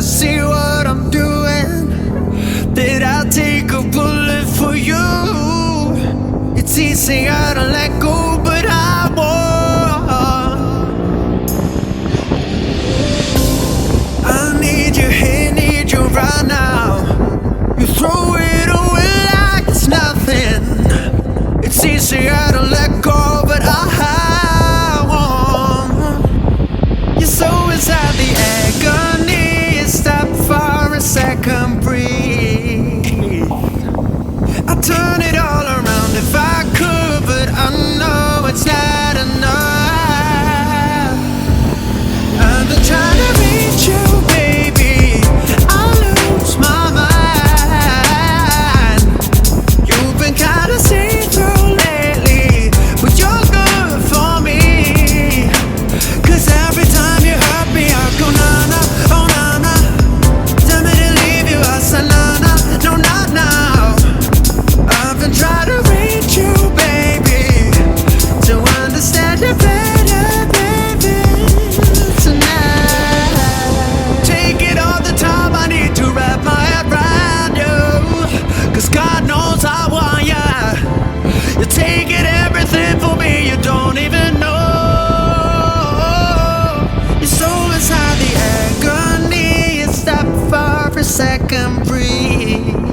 see what I'm doing? Did I take a bullet for you? It's easier to let go, but I won't. I need you here, need you right now. You throw it away like it's nothing. It's easier to let go, but I won't. Your soul inside the agony. Stop for a second, breathe. I'll turn it all around if I could, but I know it's not enough. I've been trying to reach you, baby. I lose my mind. You've been kinda see-through lately, but you're good for me. 'Cause every time you hurt me, I go na-na, oh na-na. Tell me to leave you, I say na-na, no not now. I've been trying to reach you, baby, to understand you better, baby, tonight. Take it all the time, I need to wrap my head around you. 'Cause God knows I want ya. You're taking everything for me, you don't even know. Your soul inside the agony. Stop for a second, breathe.